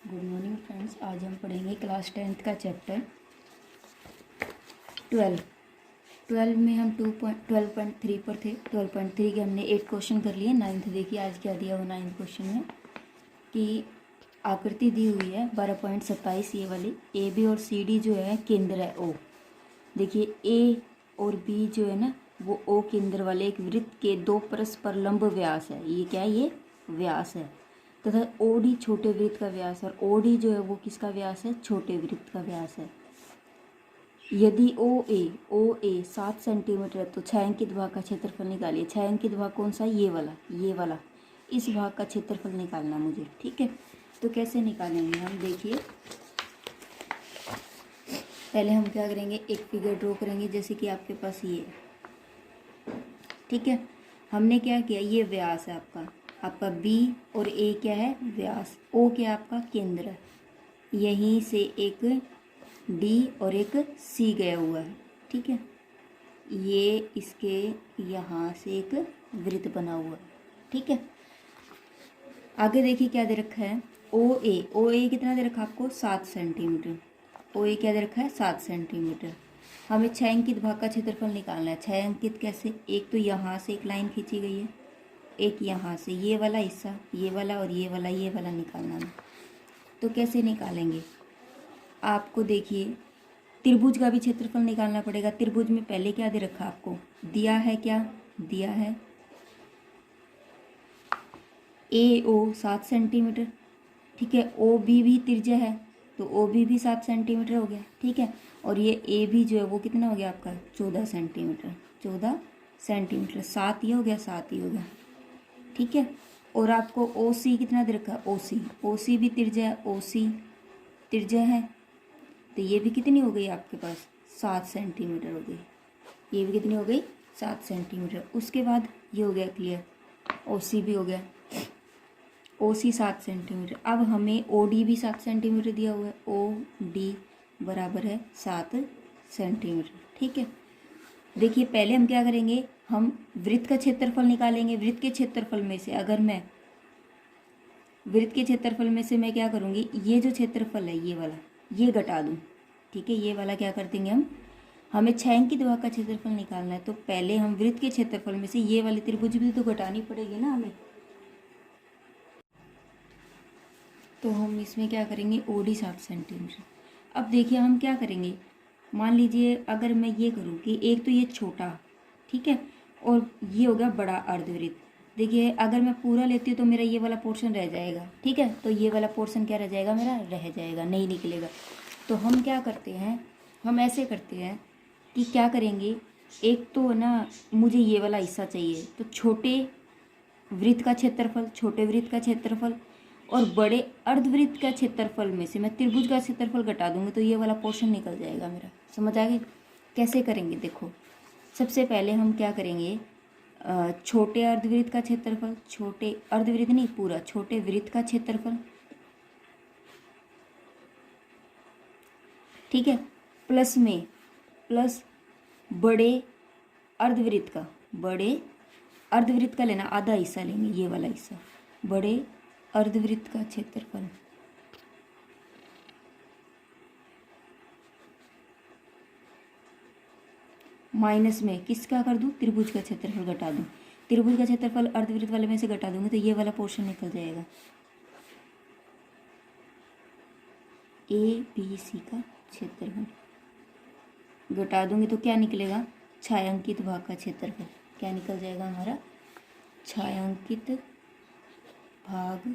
Good morning friends. आज हम पढ़ेंगे क्लास 10th का चैप्टर 12 में हम 12.3 पर थे। 12.3 के हमने 8 क्वेश्चन कर लिए। 9th देखिए आज क्या दिया हुआ 9th क्वेश्चन में कि आकृति दी हुई है 12.27 ये वाली। ए बी और सी डी जो है केंद्र है ओ। देखिए ए और बी जो है ना वो ओ केंद्र वाले एक वृत्त के दो परस्पर लंब व्यास है। ये क्या है? ये व्यास है तथा ओडी छोटे वृत्त का व्यास है और ओडी जो है वो किसका व्यास है? छोटे वृत्त का व्यास है। यदि ओ ए 7 सेंटीमीटर है तो छायांकित भाग का क्षेत्रफल निकालिए। छायांकित भाग कौन सा है? ये वाला। इस भाग का क्षेत्रफल निकालना मुझे, ठीक है। तो कैसे निकालेंगे हम? देखिए पहले हम क्या करेंगे, एक फिगर ड्रॉ करेंगे जैसे कि आपके पास ये, ठीक है। हमने क्या किया, ये व्यास है आपका बी और ए क्या है? व्यास। ओ क्या आपका? केंद्र है। यहीं से एक डी और एक सी गया हुआ है, ठीक है। ये इसके यहाँ से एक वृत्त बना हुआ है, ठीक है। आगे देखिए क्या दे रखा है, ओ ए कितना दे रखा है आपको? 7 सेंटीमीटर। ओ ए क्या दे रखा है? 7 सेंटीमीटर। हमें छायांकित भाग का क्षेत्रफल निकालना है। छायांकित कैसे? एक तो यहाँ से एक लाइन खींची गई है, एक यहाँ से, ये वाला हिस्सा, ये वाला और ये वाला निकालना है। तो कैसे निकालेंगे? आपको देखिए त्रिभुज का भी क्षेत्रफल निकालना पड़ेगा। त्रिभुज में पहले क्या दे रखा आपको? दिया है, क्या दिया है? ए ओ 7 सेंटीमीटर, ठीक है। ओ बी भी त्रिज्या है तो ओ बी भी 7 सेंटीमीटर हो गया, ठीक है। और ये ए बी जो है वो कितना हो गया आपका? 14 सेंटीमीटर। 14 सेंटीमीटर, 7 ये हो गया, 7 ही हो गया, ठीक है। और आपको ओ सी कितना दे रखा है? ओ सी भी त्रिज्या है, ओ सी त्रिज्या है तो ये भी कितनी हो गई आपके पास? 7 सेंटीमीटर हो गई। ये भी कितनी हो गई? 7 सेंटीमीटर। उसके बाद ये हो गया क्लियर, ओ सी भी हो गया। ओ सी 7 सेंटीमीटर। अब हमें ओ डी भी 7 सेंटीमीटर दिया हुआ है। ओ डी बराबर है 7 सेंटीमीटर, ठीक है। देखिए पहले हम क्या करेंगे, हम वृत्त का क्षेत्रफल निकालेंगे। वृत्त के क्षेत्रफल में से अगर मैं क्या करूँगी, ये जो क्षेत्रफल है ये वाला, ये घटा दूँ, ठीक है। ये वाला क्या कर देंगे हम, हमें छायांकित भाग का क्षेत्रफल निकालना है तो पहले हम वृत्त के क्षेत्रफल में से ये वाली त्रिभुज भी तो घटानी पड़ेगी ना हमें। तो हम इसमें क्या करेंगे, ओडी 7 सेंटीमीटर। अब देखिए हम क्या करेंगे, मान लीजिए अगर मैं ये करूँ कि एक तो ये छोटा, ठीक है, और ये हो गया बड़ा अर्धवृत्त। देखिए अगर मैं पूरा लेती हूँ तो मेरा ये वाला पोर्शन रह जाएगा, ठीक है। तो ये वाला पोर्शन क्या रह जाएगा? मेरा रह जाएगा, नहीं निकलेगा। तो हम क्या करते हैं, हम ऐसे करते हैं कि क्या करेंगे, एक तो ना मुझे ये वाला हिस्सा चाहिए तो छोटे वृत्त का क्षेत्रफल और बड़े अर्धवृत्त का क्षेत्रफल में से मैं त्रिभुज का क्षेत्रफल घटा दूंगी तो ये वाला पोर्शन निकल जाएगा मेरा। समझ आ गई? कैसे करेंगे देखो, सबसे पहले हम क्या करेंगे, छोटे अर्धवृत्त का क्षेत्रफल, छोटे अर्धवृत्त नहीं पूरा, छोटे वृत्त का क्षेत्रफल, ठीक है, प्लस बड़े अर्धवृत्त का लेना, आधा हिस्सा लेंगे, ये वाला हिस्सा, बड़े अर्धवृत्त का क्षेत्रफल, माइनस में किसका कर दूं? त्रिभुज का क्षेत्रफल घटा दूं। त्रिभुज का क्षेत्रफल अर्धवृत्त वाले में से घटा दूंगी तो ये वाला पोर्शन निकल जाएगा, ए बी सी का क्षेत्रफल घटा दूंगी तो क्या निकलेगा? छायांकित भाग का क्षेत्रफल। क्या निकल जाएगा हमारा? छायांकित भाग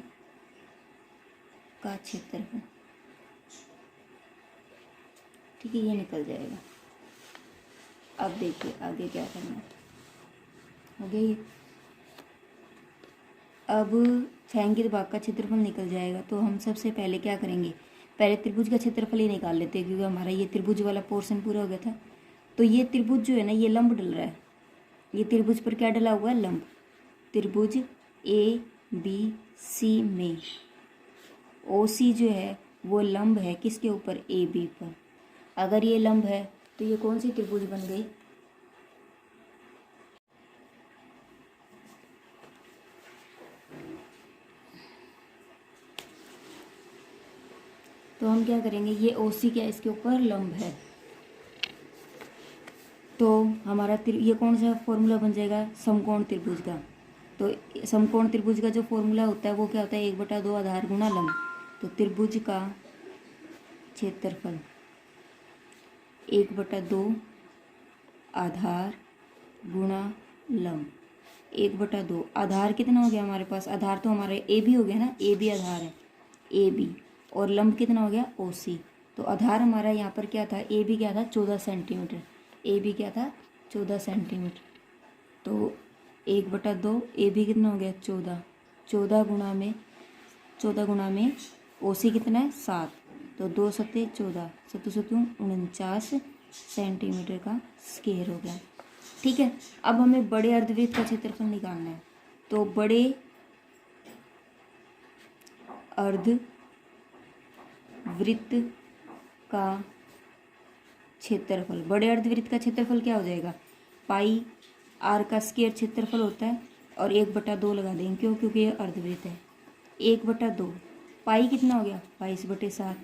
का क्षेत्रफल, ठीक है, ये निकल जाएगा। अब देखिए आगे क्या करना है, हो गया ये। अब छायांकित भाग का क्षेत्रफल निकल जाएगा तो हम सबसे पहले क्या करेंगे, पहले त्रिभुज का क्षेत्रफल ही निकाल लेते हैं क्योंकि हमारा ये त्रिभुज वाला पोर्शन पूरा हो गया था। तो ये त्रिभुज जो है ना ये लंब डल रहा है, ये त्रिभुज पर क्या डला हुआ है? लंब। त्रिभुज ए बी सी में ओ सी जो है वो लंब है किसके ऊपर? ए बी पर। अगर ये लंब है तो ये कौन सी त्रिभुज बन गई? तो हम क्या करेंगे, ये OC क्या इसके ऊपर लंब है, तो हमारा ये कौन सा फॉर्मूला बन जाएगा, समकोण त्रिभुज का। तो समकोण त्रिभुज का जो फॉर्मूला होता है वो क्या होता है, 1/2 आधार गुणा लंब। तो त्रिभुज का क्षेत्रफल 1/2 आधार गुणा लंब। 1/2 आधार कितना हो गया हमारे पास, आधार तो हमारे AB हो गया ना, AB आधार है, AB, और लंब कितना हो गया OC। तो आधार हमारा यहाँ पर क्या था, AB क्या था 14 सेंटीमीटर, AB क्या था 14 सेंटीमीटर। तो 1/2 AB कितना हो गया 14, 14 गुणा में OC कितना है 7, तो 2 सत्ते 14, 7 सत्तू 49 सेंटीमीटर का स्क्वायर हो गया। ठीक है, अब हमें बड़े अर्धवृत्त का क्षेत्रफल निकालना है। तो बड़े अर्धवृत्त का क्षेत्रफल, बड़े अर्धवृत्त का क्षेत्रफल क्या हो जाएगा, पाई R का स्क्वायर क्षेत्रफल होता है, और 1/2 लगा देंगे, क्यों, क्योंकि ये अर्धवृत्त है। 1/2 पाई कितना हो गया 22/7,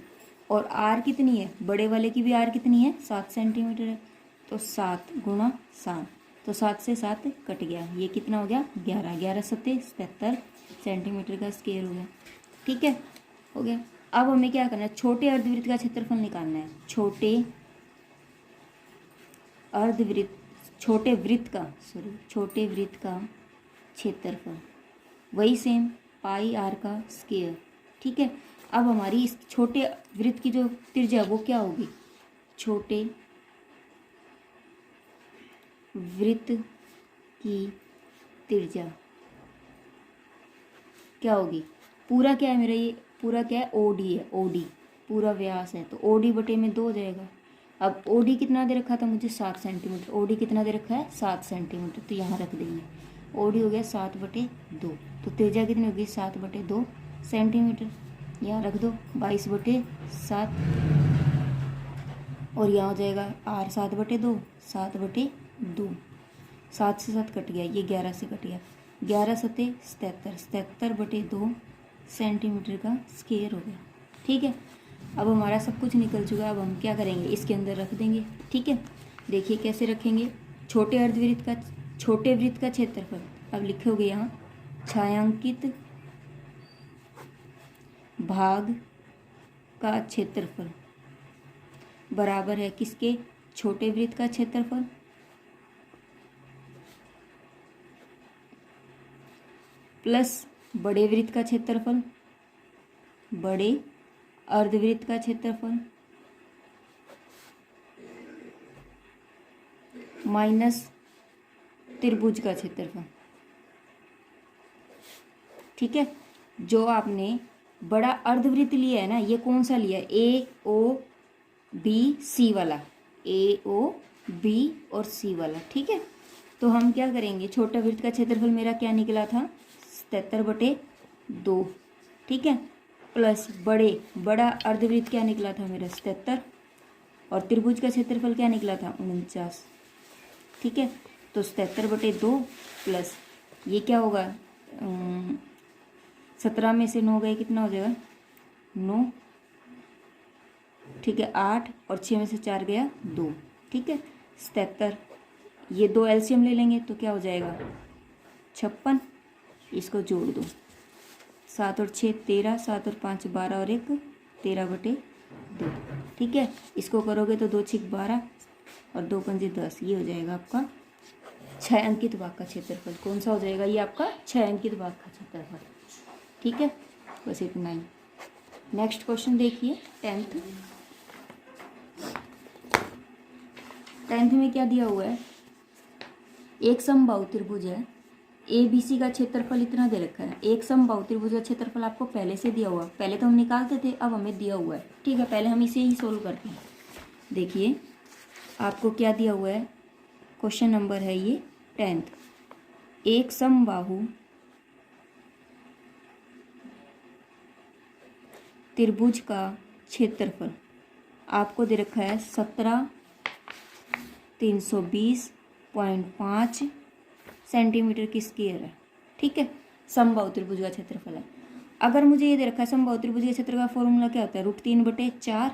और R कितनी है, बड़े वाले की भी R कितनी है 7 सेंटीमीटर है, तो 7 गुणा 7, तो 7 से 7 कट गया, ये कितना हो गया 11, 11 सत्ते 77 सेंटीमीटर का स्क्वायर हो गया। ठीक है, हो गया। अब हमें क्या करना है, छोटे अर्धवृत्त का क्षेत्रफल निकालना है। छोटे वृत्त का क्षेत्रफल वही सेम पाई R का स्क्वायर। ठीक है, अब हमारी इस छोटे वृत्त की जो त्रिज्या वो क्या होगी, छोटे वृत्त की त्रिज्या क्या होगी, पूरा क्या है मेरा, ये पूरा क्या है OD है, OD पूरा व्यास है, तो OD बटे में 2 हो जाएगा। अब OD कितना दे रखा था मुझे 7 सेंटीमीटर, OD कितना दे रखा है 7 सेंटीमीटर, तो यहाँ रख देंगे, OD हो गया 7/2, तो त्रिज्या कितनी होगी 7/2 सेंटीमीटर, यहाँ रख दो 22/7, और यहाँ हो जाएगा R 7/2, 7/2, 7 से 7 कट गया, ये 11 से कट गया, 11 सत्ते 77, 77/2 सेंटीमीटर का स्क्वायर हो गया। ठीक है, अब हमारा सब कुछ निकल चुका है, अब हम क्या करेंगे, इसके अंदर रख देंगे। ठीक है, देखिए कैसे रखेंगे, छोटे वृत्त का क्षेत्रफल, अब लिखोगे यहाँ छायांकित भाग का क्षेत्रफल बराबर है किसके, छोटे वृत्त का क्षेत्रफल प्लस बड़े वृत्त का क्षेत्रफल, बड़े अर्धवृत्त का क्षेत्रफल माइनस त्रिभुज का क्षेत्रफल। ठीक है, जो आपने बड़ा अर्धवृत्त लिया है ना, ये कौन सा लिया है, AOBC वाला, AOB और C वाला। ठीक है, तो हम क्या करेंगे, छोटा वृत्त का क्षेत्रफल मेरा क्या निकला था 77/2। ठीक है, प्लस बड़ा अर्धवृत्त क्या निकला था मेरा 77, और त्रिभुज का क्षेत्रफल क्या निकला था 49। ठीक है, तो 77/2 प्लस ये क्या होगा, 17 में से 9 गए कितना हो जाएगा 9। ठीक है, 8 और 6 में से 4 गया 2। ठीक है, 77, ये 2 LCM ले लेंगे तो क्या हो जाएगा 56, इसको जोड़ दो, 7 और 6 13, 7 और 5 12 और 1 13/2। ठीक है, इसको करोगे तो 2 6 12 और 2 पंजे 10, ये हो जाएगा आपका 6 अंकित भाग का क्षेत्रफल। कौन सा हो जाएगा, ये आपका 6 अंकित भाग का क्षेत्रफल। ठीक है, बस इतना ही। नेक्स्ट क्वेश्चन देखिए, 10th में क्या दिया हुआ है, एक समबाहु त्रिभुज है, ABC का क्षेत्रफल इतना दे रखा है। एक समबाहु त्रिभुज का क्षेत्रफल आपको पहले से दिया हुआ, पहले तो हम निकालते थे, अब हमें दिया हुआ है। ठीक है, पहले हम इसे ही सोल्व करते हैं। देखिए आपको क्या दिया हुआ है, क्वेश्चन नंबर है ये 10th, एक समबाहु त्रिभुज का क्षेत्रफल आपको दे रखा है 17,320.5 सेंटीमीटर की स्क्वायर है। ठीक है, समबाहु त्रिभुज का क्षेत्रफल है। अगर मुझे ये दे रखा है समबाहु त्रिभुज के क्षेत्र का फॉर्मूला क्या होता है, √3/4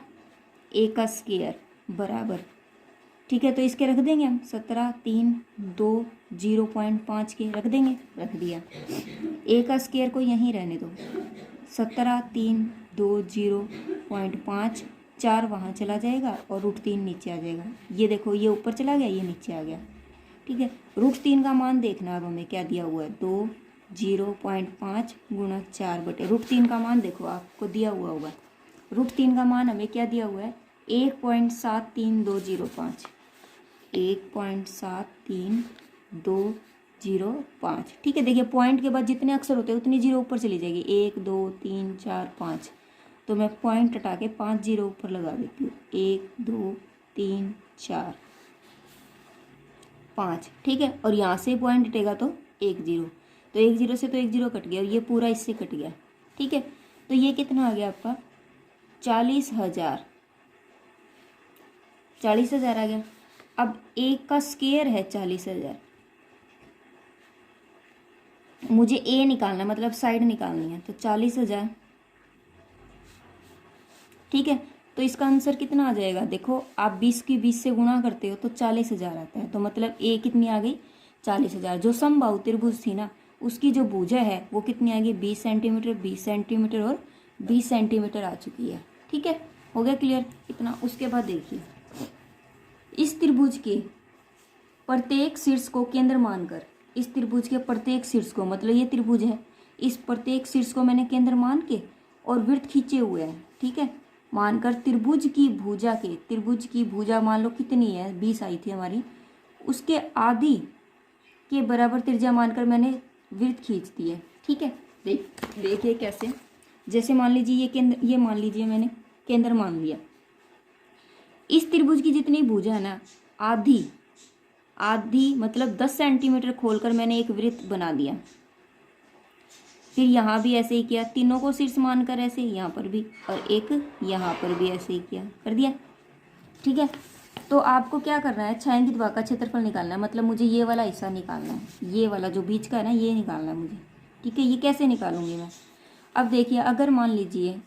a का स्क्वायर बराबर, ठीक है। तो इसके रख देंगे हम 17, 3, 2, 0.5 के रख देंगे, रख दिया। a का स्क्वायर को यहीं रहने दो, 17, 3, 2, 0.5, 4 वहाँ चला जाएगा और √3 नीचे आ जाएगा। ये देखो ये ऊपर चला गया, ये नीचे आ गया, ठीक है। √3 का मान देखना, अब हमें क्या दिया हुआ है, 2, 0.5 गुणा 4/√3 का मान देखो आपको दिया हुआ होगा। √3 का मान हमें क्या दिया हुआ है, 1.73205, 1.73205, ठीक है। देखिए पॉइंट के बाद जितने अक्षर होते हैं उतनी जीरो ऊपर चली जाएगी, 1, 2, 3, 4, 5। तो मैं पॉइंट हटा के 5 जीरो ऊपर लगा देती हूँ, 1, 2, 3, 4, 5, ठीक है। और यहाँ से पॉइंट हटेगा तो 1 जीरो, तो 1 जीरो से तो 1 जीरो कट गया और ये पूरा इससे कट गया, ठीक है। तो ये कितना आ गया आपका, 40,000, 40,000 आ गया। अब एक का स्क्वायर है 40,000, मुझे ए निकालना मतलब साइड निकालनी है, तो 40,000, ठीक है। तो इसका आंसर कितना आ जाएगा, देखो आप 20 की 20 से गुणा करते हो तो 40,000 आता है। तो मतलब ए कितनी आ गई, 40,000। जो समबाहु त्रिभुज थी ना उसकी जो भुजा है वो कितनी आ गई, 20 सेंटीमीटर, 20 सेंटीमीटर और 20 सेंटीमीटर आ चुकी है, ठीक है। हो गया क्लियर इतना। उसके बाद देखिए, इस त्रिभुज के प्रत्येक शीर्ष को केंद्र मानकर, इस त्रिभुज के प्रत्येक शीर्ष को, मतलब ये त्रिभुज है, इस प्रत्येक शीर्ष को मैंने केंद्र मान के और वृत्त खींचे हुए हैं, ठीक है, मानकर त्रिभुज की भुजा के, त्रिभुज की भुजा मान लो कितनी है, 20 आई थी हमारी, उसके आधी के बराबर त्रिज्या मानकर मैंने वृत्त खींच दी है, ठीक है। देखिए कैसे, जैसे मान लीजिए ये केंद्र, ये मान लीजिए मैंने केंद्र मान लिया। इस त्रिभुज की जितनी भुजा है ना, आधी आधी मतलब 10 सेंटीमीटर खोलकर मैंने एक वृत्त बना दिया। फिर यहाँ भी ऐसे ही किया, तीनों को शीर्ष मानकर ऐसे, यहाँ पर भी और एक यहाँ पर भी ऐसे ही किया, कर दिया, ठीक है। तो आपको क्या करना है, छायांकित भाग का क्षेत्रफल निकालना है, मतलब मुझे ये वाला हिस्सा निकालना है, ये वाला जो बीच का है ना ये निकालना है मुझे, ठीक है। ये कैसे निकालूंगी मैं, अब देखिए अगर मान लीजिए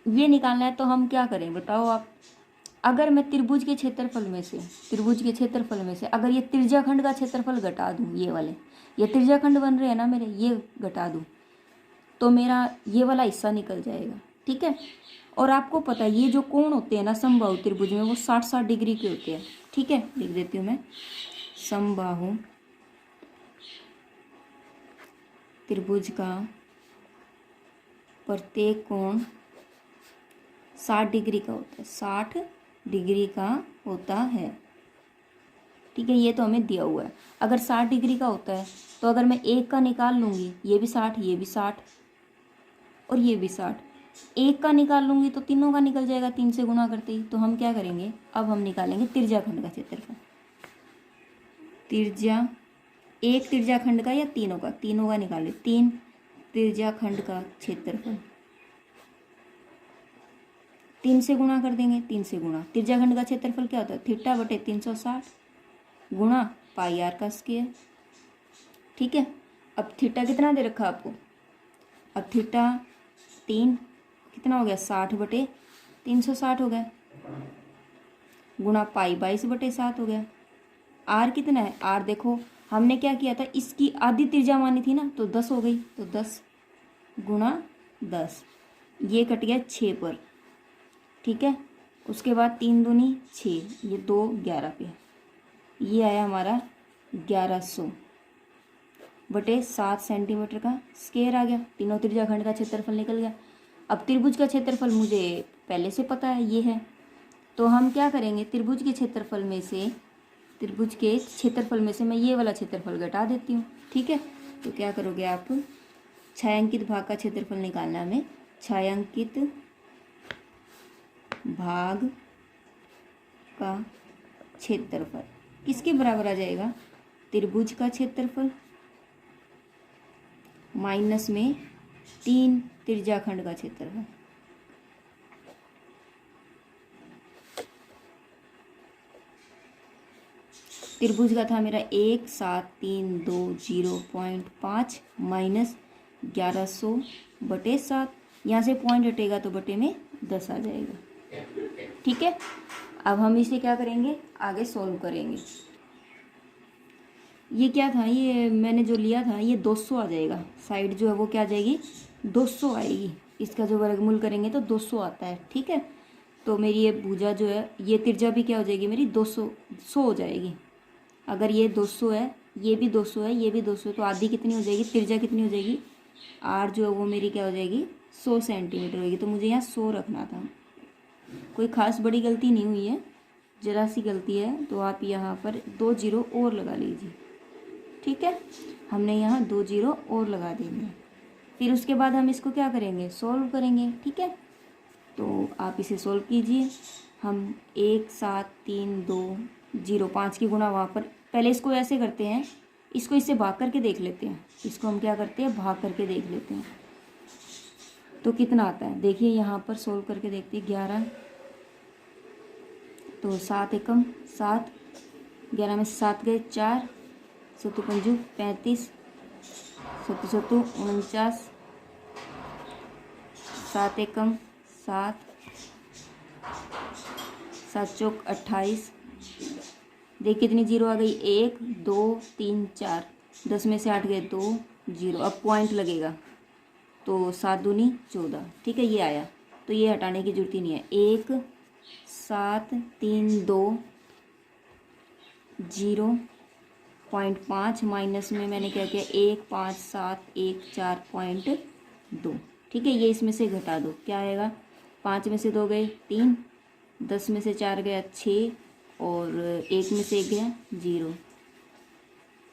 ये निकालना है तो हम क्या करें बताओ आप। अगर मैं त्रिभुज के क्षेत्रफल में से, त्रिभुज के क्षेत्रफल में से अगर ये त्रिज्याखंड का क्षेत्रफल घटा दूँ, ये वाले ये त्रिज्याखंड बन रहे हैं ना मेरे, ये घटा दूँ तो मेरा ये वाला हिस्सा निकल जाएगा, ठीक है। और आपको पता है ये जो कोण होते हैं ना समबाहु त्रिभुज में वो 60-60 डिग्री के होते हैं, ठीक है। लिख देती हूँ मैं, समबाहु त्रिभुज का प्रत्येक कोण 60 डिग्री का होता है, 60 डिग्री का होता है, ठीक है। ये तो हमें दिया हुआ है। अगर 60 डिग्री का होता है तो अगर मैं एक का निकाल लूँगी, ये भी 60, ये भी 60 और ये भी 60, एक का निकाल लूँगी तो तीनों का निकल जाएगा 3 से गुणा करते ही। तो हम क्या करेंगे, अब हम निकालेंगे त्रिज्याखंड का क्षेत्रफल, एक त्रिज्याखंड का या तीनों का, तीनों का निकाले, 3 त्रिज्याखंड का क्षेत्रफल, 3 से गुणा कर देंगे, 3 से गुणा, त्रिज्याखंड का क्षेत्रफल क्या होता है, θ/360 गुणा πr का स्क्वायर, ठीक है। अब थीटा कितना दे रखा आपको, अब थीटा 3 कितना हो गया, 60/360 हो गया, गुणा पाई 22/7 हो गया। आर कितना है, आर देखो हमने क्या किया था, इसकी आधी त्रिज्या मानी थी ना तो 10 हो गई, तो 10 गुणा 10, ये कट गया 6 पर, ठीक है। उसके बाद 3 दूनी 6, ये 2 11 पे, ये आया हमारा 1100/7 सेंटीमीटर का स्क्वायर आ गया। तीनों त्रिज्याखंड का क्षेत्रफल निकल गया। अब त्रिभुज का क्षेत्रफल मुझे पहले से पता है, ये है, तो हम क्या करेंगे, त्रिभुज के क्षेत्रफल में से मैं ये वाला क्षेत्रफल घटा देती हूँ, ठीक है। तो क्या करोगे आप, छायांकित भाग का क्षेत्रफल निकालना है हमें, छायांकित भाग का क्षेत्रफल किसके बराबर आ जाएगा, त्रिभुज का क्षेत्रफल माइनस में 3 त्रिज्याखंड का क्षेत्रफल। त्रिभुज का था मेरा 1732.5 माइनस 1100 बटे 7, यहाँ से पॉइंट हटेगा तो बटे में 10 आ जाएगा। ठीक है, अब हम इसे क्या करेंगे, आगे सॉल्व करेंगे। ये क्या था, ये मैंने जो लिया था ये 200 आ जाएगा, साइड जो है वो क्या आ जाएगी 200 आएगी। इसका जो वर्गमूल करेंगे तो 200 आता है। ठीक है, तो मेरी ये भुजा जो है, ये त्रिज्या भी क्या हो जाएगी मेरी 200 हो जाएगी। अगर ये 200 है, ये भी 200 है, ये भी 200 है, तो आधी कितनी हो जाएगी, त्रिज्या कितनी हो जाएगी, आर जो है वो मेरी क्या हो जाएगी 100 सेंटीमीटर होगी। तो मुझे यहाँ 100 रखना था। कोई खास बड़ी गलती नहीं हुई है, ज़रा सी गलती है, तो आप यहाँ पर 2 जीरो और लगा लीजिए। ठीक है, हमने यहाँ 2 जीरो और लगा देंगे। फिर उसके बाद हम इसको क्या करेंगे, सॉल्व करेंगे। ठीक है, तो आप इसे सॉल्व कीजिए। हम 1 7 3 2 0 5 की गुणा वहाँ पर, पहले इसको ऐसे करते हैं, इसको इससे भाग करके देख लेते हैं। इसको हम क्या करते हैं, भाग करके देख लेते हैं तो कितना आता है। देखिए यहाँ पर सॉल्व करके देखते हैं। 11, तो 7 एकम 7, 11 में 7 गए 4, 7 पंजू 35, 7 7 49, 7 एकम 7, 7 चौक 28। देख कितनी जीरो आ गई, 1 2 3 4, 10 में से 8 गए 2 जीरो। अब पॉइंट लगेगा तो 7 दूनी 14। ठीक है, ये आया, तो ये हटाने की जरूरत ही नहीं है। 1 7 3 2 0.5 माइनस में मैंने क्या किया 1 5 7 1 4.2। ठीक है, ये इसमें से घटा दो, क्या आएगा, 5 में से 2 गए 3, 10 में से 4 गया 6, और 1 में से 1 गया 0।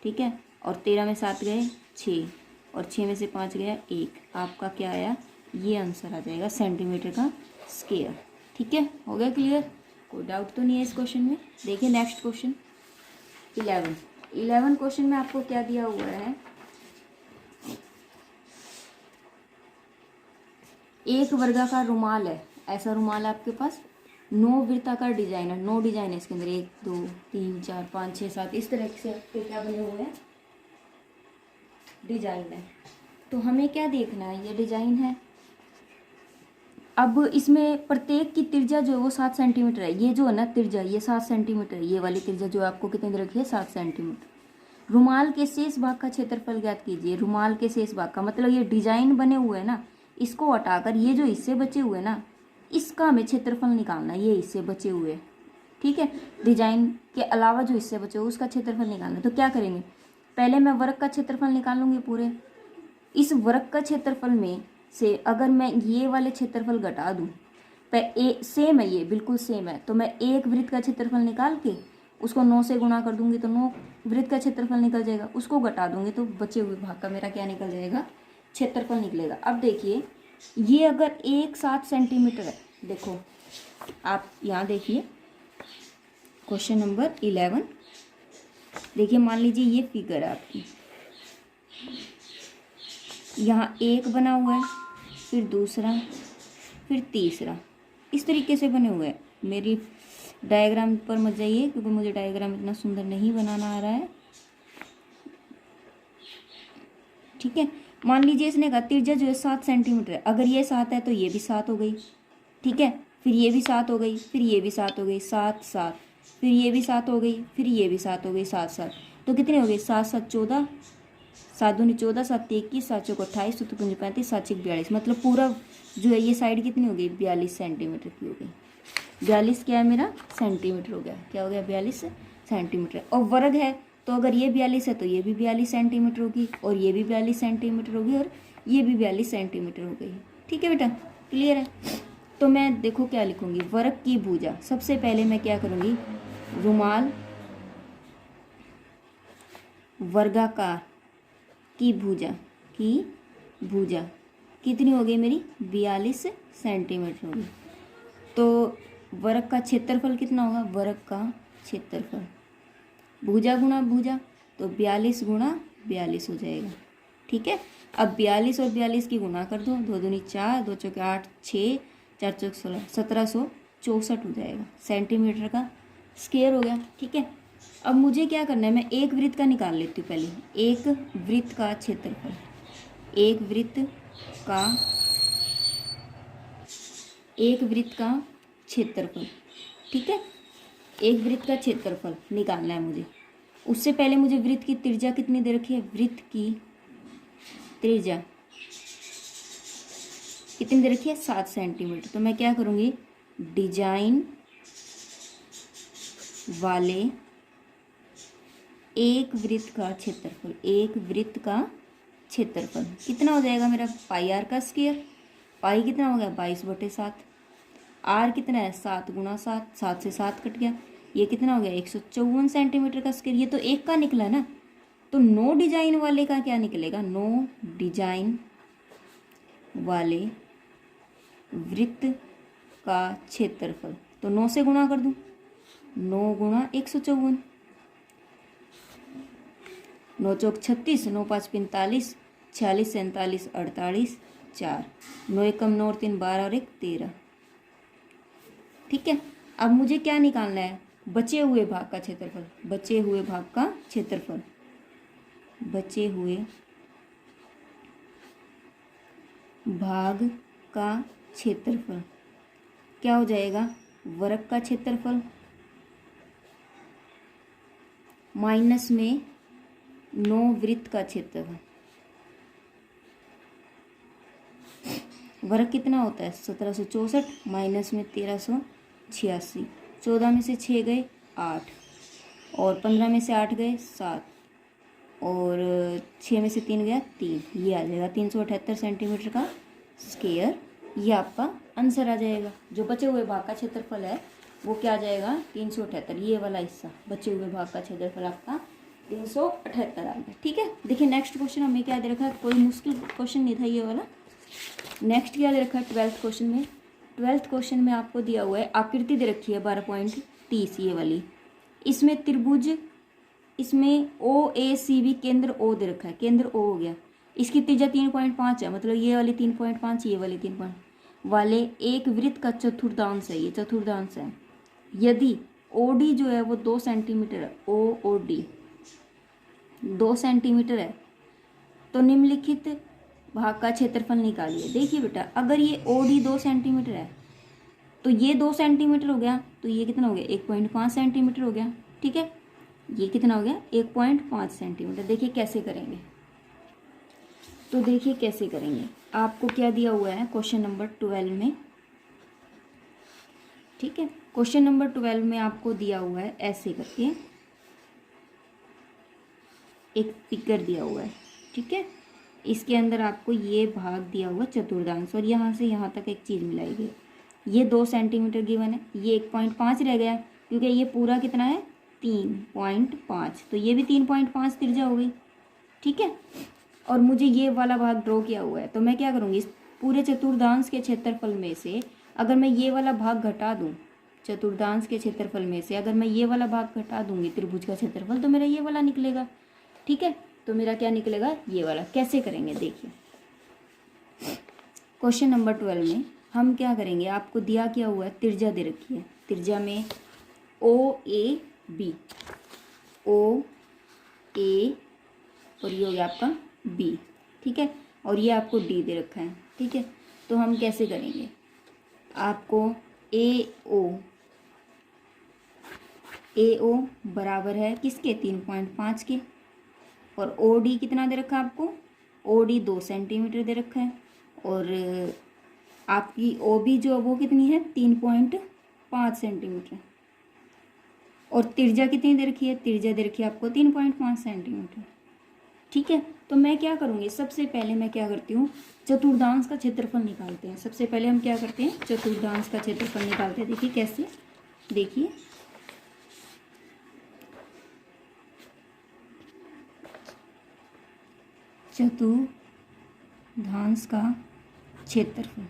ठीक है, और 13 में 7 गए 6, और 6 में से 5 गया 1। आपका क्या आया, ये आंसर आ जाएगा सेंटीमीटर का स्क्वायर। ठीक है, हो गया क्लियर, कोई डाउट तो नहीं है इस क्वेश्चन में। देखिए नेक्स्ट क्वेश्चन 11 क्वेश्चन में आपको क्या दिया हुआ है, एक वर्गाकार रुमाल है, ऐसा रुमाल है आपके पास, 9 वृत्ताकार डिजाइन है, 9 डिजाइन है इसके अंदर, 1 2 3 4 5 6 7 इस तरह से आपके क्या बने हुए हैं, डिजाइन है। तो हमें क्या देखना है, ये डिजाइन है। अब इसमें प्रत्येक की त्रिज्या जो है वो 7 सेंटीमीटर है। ये जो है ना त्रिज्या, ये 7 सेंटीमीटर है, ये वाली त्रिज्या जो आपको कितनी दे रखी है 7 सेंटीमीटर। रुमाल के शेष भाग का क्षेत्रफल ज्ञात कीजिए। रुमाल के शेष भाग का मतलब ये डिजाइन बने हुए हैं ना, इसको हटाकर ये जो हिस्से बचे हुए ना, इसका हमें क्षेत्रफल निकालना है। ये हिस्से बचे हुए, ठीक है, डिजाइन के अलावा जो हिस्से बचे हुए उसका क्षेत्रफल निकालना है। तो क्या करेंगे, पहले मैं वर्ग का क्षेत्रफल निकाल लूंगी पूरे। इस वर्ग का क्षेत्रफल में से अगर मैं ये वाले क्षेत्रफल घटा दूँ, सेम है, ये बिल्कुल सेम है, तो मैं एक वृत्त का क्षेत्रफल निकाल के उसको 9 से गुणा कर दूंगी तो 9 वृत्त का क्षेत्रफल निकल जाएगा। उसको घटा दूंगी तो बचे हुए भाग का मेरा क्या निकल जाएगा, क्षेत्रफल निकलेगा। अब देखिए ये अगर 1 7 सेंटीमीटर है, देखो आप यहाँ देखिए क्वेश्चन नंबर 11, देखिए मान लीजिए ये फिगर है आपकी, यहाँ एक बना हुआ है, फिर दूसरा, फिर तीसरा, इस तरीके से बने हुए हैं। मेरी डायग्राम पर मत जाइए क्योंकि मुझे डायग्राम इतना सुंदर नहीं बनाना आ रहा है। ठीक है, मान लीजिए इसने कहा त्रिज्या जो है 7 सेंटीमीटर है। अगर ये 7 है तो ये भी 7 हो गई, ठीक है, फिर ये भी 7 हो गई, फिर ये भी 7 हो गई, 7 7, फिर ये भी 7 हो गई, फिर ये भी 7 हो गई, 7 7, तो कितने हो गए 7 7 14, 7 दूनी 14, 7 21, 7 चौक 28, 7 पंजे 35, 7 6 42, मतलब पूरा जो है ये साइड कितनी हो गई 42 सेंटीमीटर की हो गई। 42 क्या है मेरा सेंटीमीटर हो गया, क्या हो गया 42 सेंटीमीटर। और वर्ग है तो अगर ये 42 है तो ये भी 42 सेंटीमीटर होगी, और ये भी 42 सेंटीमीटर होगी, और ये भी 42 सेंटीमीटर हो गई। ठीक है बेटा, क्लियर है। तो मैं देखो क्या लिखूंगी, वर्ग की भुजा। सबसे पहले मैं क्या करूंगी, रुमाल वर्गाकार की भुजा, कितनी हो गई मेरी 42 सेंटीमीटर होगी। तो वर्ग का क्षेत्रफल कितना होगा, वर्ग का क्षेत्रफल भुजा गुणा भुजा, तो 42 गुणा 42 हो जाएगा। ठीक है, अब 42 और 42 की गुणा कर दो, 2 दूनी 4, 2 चौके 8, 6, 4 चौक 16, 1764 हो जाएगा सेंटीमीटर का स्क्वायर हो गया। ठीक है, अब मुझे क्या करना है, मैं एक वृत्त का निकाल लेती हूँ पहले, एक वृत्त का क्षेत्रफल। एक वृत्त का क्षेत्रफल, ठीक है, एक वृत्त का क्षेत्रफल निकालना है मुझे। उससे पहले मुझे वृत्त की त्रिज्या कितनी दे रखी है, वृत्त की त्रिज्या कितनी दे रखी है, 7 सेंटीमीटर। तो मैं क्या करूँगी, डिजाइन वाले एक वृत्त का क्षेत्रफल, एक वृत्त का क्षेत्रफल कितना हो जाएगा मेरा, पाई आर का स्क्वायर। पाई कितना हो गया, 22/7। आर कितना है, 7 × 7, 7 से 7 कट गया, ये कितना हो गया, 154 सेंटीमीटर का स्क्वायर। ये तो एक का निकला ना, तो नो डिजाइन वाले का क्या निकलेगा, नो डिजाइन वाले वृत्त का क्षेत्रफल। तो 9 से गुणा कर दूं, 9 × 154, 9 चौक 36, 9 5 45, 46 47 48 4, 9 एकम 9 और 3 12 और 1 13। ठीक है, अब मुझे क्या निकालना है, बचे हुए भाग का क्षेत्रफल, बचे हुए भाग का क्षेत्रफल, बचे हुए भाग का क्षेत्रफल क्या हो जाएगा, वर्ग का क्षेत्रफल माइनस में 9 वृत्त का क्षेत्रफल। वर्ग कितना होता है, 1764 माइनस में 1386, 14 में से 6 गए 8, और 15 में से 8 गए 7, और 6 में से 3 गया 3, ये आ जाएगा 378 सेंटीमीटर का स्क्वायर। ये आपका आंसर आ जाएगा। जो बचे हुए भाग का क्षेत्रफल है वो क्या आ जाएगा, 378। ये वाला हिस्सा बचे हुए भाग का क्षेत्रफल आपका 378 आ गया। ठीक है, देखिए नेक्स्ट क्वेश्चन हमें क्या दे रखा है, कोई मुश्किल क्वेश्चन नहीं था ये वाला। नेक्स्ट क्या दे रखा है 12th क्वेश्चन में, 12th क्वेश्चन में आपको दिया हुआ है आकृति दे रखी है 12.30 ये वाली। इसमें त्रिभुज, इसमें OACB केंद्र O दे रखा है, केंद्र O हो गया, इसकी त्रिज्या 3.5 है, मतलब ये वाली 3.5, ये वाली 3 वाले एक वृत्त का चतुर्थांश है, ये चतुर्थांश है। यदि OD जो है वो 2 सेंटीमीटर है, OD 2 सेंटीमीटर है, तो निम्नलिखित भाग का क्षेत्रफल निकालिए। देखिए बेटा, अगर ये OD 2 सेंटीमीटर है तो ये 2 सेंटीमीटर हो गया, तो ये कितना हो गया, 1.5 सेंटीमीटर हो गया। ठीक है, ये कितना हो गया, 1.5 सेंटीमीटर। देखिए कैसे करेंगे, तो देखिए कैसे करेंगे। आपको क्या दिया हुआ है क्वेश्चन नंबर 12 में, ठीक है, क्वेश्चन नंबर 12 में आपको दिया हुआ है ऐसे करके एक फिगर दिया हुआ है। ठीक है, इसके अंदर आपको ये भाग दिया हुआ चतुर्थांश, और यहाँ से यहाँ तक एक चीज़ मिलाई गई। ये 2 सेंटीमीटर गिवन है, ये 1.5 रह गया क्योंकि ये पूरा कितना है 3.5, तो ये भी 3.5 त्रिज्या हो गई। ठीक है, और मुझे ये वाला भाग ड्रॉ किया हुआ है, तो मैं क्या करूँगी, इस पूरे चतुर्थांश के क्षेत्रफल में से अगर मैं ये वाला भाग घटा दूँ, चतुर्थांश के क्षेत्रफल में से अगर मैं ये वाला भाग घटा दूंगी त्रिभुज का क्षेत्रफल, तो मेरा ये वाला निकलेगा। ठीक है, तो मेरा क्या निकलेगा, ये वाला। कैसे करेंगे देखिए, क्वेश्चन नंबर 12 में हम क्या करेंगे, आपको दिया क्या हुआ है, त्रिज्या दे रखी है, त्रिज्या में OAB, OA और ये हो गया आपका B। ठीक है, और ये आपको D दे रखा है। ठीक है, तो हम कैसे करेंगे, आपको AO बराबर है किसके, 3.5 के, और OD कितना दे रखा है आपको, OD 2 सेंटीमीटर दे रखा है, और आपकी OB जो वो कितनी है 3.5 सेंटीमीटर, और त्रिज्या कितनी दे रखी है, त्रिज्या दे रखी है आपको 3.5 सेंटीमीटर। ठीक है, तो मैं क्या करूँगी, सबसे पहले मैं क्या करती हूँ, चतुर्थांश का क्षेत्रफल निकालते हैं। सबसे पहले हम क्या करते हैं, चतुर्थांश का क्षेत्रफल निकालते हैं। देखिए कैसे, देखिए चतुर्थांश का क्षेत्रफल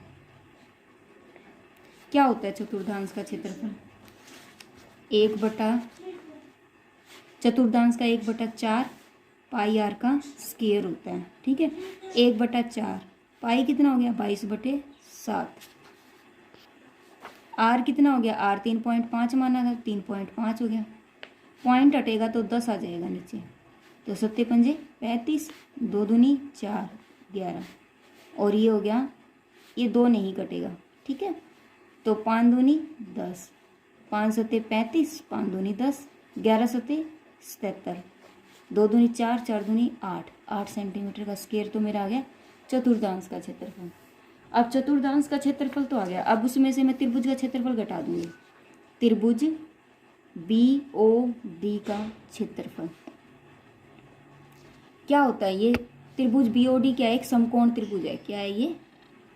क्या होता है, चतुर्थांश का क्षेत्रफल 1/, चतुर्थांश का 1/4 पाई आर का स्क्वायर होता है। ठीक है, 1/4 पाई कितना हो गया, 22/7, आर कितना हो गया, आर 3.5 माना था, 3.5 हो गया, पॉइंट हटेगा तो 10 आ जाएगा नीचे, तो 7 पंजे 35, 2 दूनी 4, 11 और ये हो गया, ये 2 नहीं कटेगा, ठीक है। तो 5 दूनी 10, 5 सत्ते 35, 5 दूनी 10, 11 सत्ते 77, 2 दूनी 4, 4 दूनी 8 सेंटीमीटर का स्क्वायर तो मेरा आ गया चतुर्थांश का क्षेत्रफल। अब चतुर्थांश का क्षेत्रफल तो आ गया, अब उसमें से मैं त्रिभुज का क्षेत्रफल घटा दूंगी। त्रिभुज BOD का क्षेत्रफल क्या होता है? ये त्रिभुज BOD क्या है? एक समकोण त्रिभुज है। क्या है ये?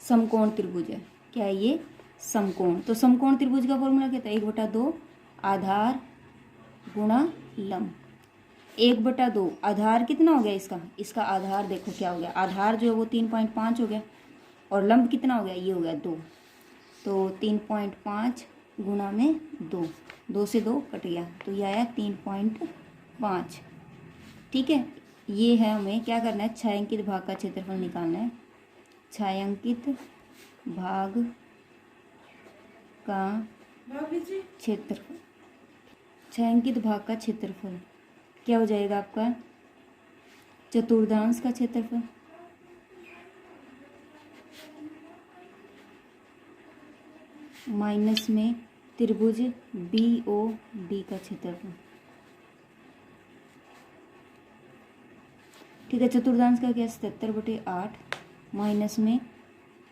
समकोण त्रिभुज है। क्या है ये? समकोण। तो समकोण त्रिभुज का फॉर्मूला क्या था? 1/2 आधार गुणा लंब। 1/2 आधार कितना हो गया इसका? इसका आधार देखो क्या हो गया, आधार जो है वो 3.5 हो गया और लंब कितना हो गया? ये हो गया 2। तो 3.5 गुणा में 2, 2 से 2 कट गया तो ये आया 3.5, ठीक है। ये है, हमें क्या करना है? छायांकित भाग का क्षेत्रफल निकालना है। छायांकित भाग का क्षेत्रफल, छायांकित भाग का क्षेत्रफल क्या हो जाएगा आपका? चतुर्थांश का क्षेत्रफल माइनस में त्रिभुज BOD का क्षेत्रफल, ठीक है। चतुर्थांश का क्या? 77/8 माइनस में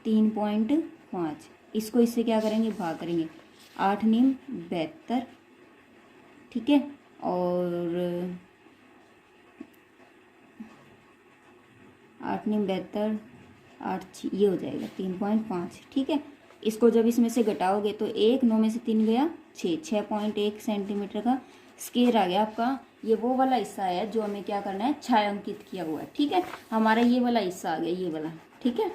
3.5, इसको इससे क्या करेंगे? भाग करेंगे। 8 नीम 72, ठीक है। और 8 नीम 72, 8 ये हो जाएगा 3.5, ठीक है। इसको जब इसमें से घटाओगे तो 1, 9 में से 3 गया 6, 6.1 सेंटीमीटर का स्क्वायर आ गया आपका। ये वो वाला हिस्सा है जो हमें क्या करना है? छायांकित किया हुआ है, ठीक है। हमारा ये वाला हिस्सा आ गया, ये वाला, ठीक है।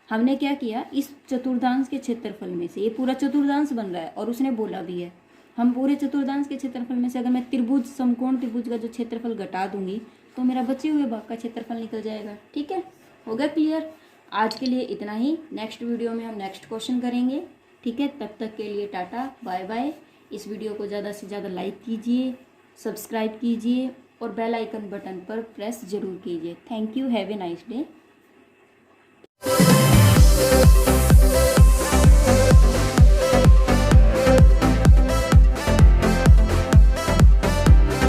हमने क्या किया? इस चतुर्थांश के क्षेत्रफल में से, ये पूरा चतुर्थांश बन रहा है और उसने बोला भी है, हम पूरे चतुर्थांश के क्षेत्रफल में से अगर मैं त्रिभुज, समकोण त्रिभुज का जो क्षेत्रफल घटा दूंगी तो मेरा बचे हुए भाग का क्षेत्रफल निकल जाएगा, ठीक है। हो गया क्लियर? आज के लिए इतना ही। नेक्स्ट वीडियो में हम नेक्स्ट क्वेश्चन करेंगे, ठीक है। तब तक के लिए टाटा बाय बाय। इस वीडियो को ज़्यादा से ज़्यादा लाइक कीजिए, सब्सक्राइब कीजिए और बेल आइकन बटन पर प्रेस जरूर कीजिए। Thank you, have a nice day.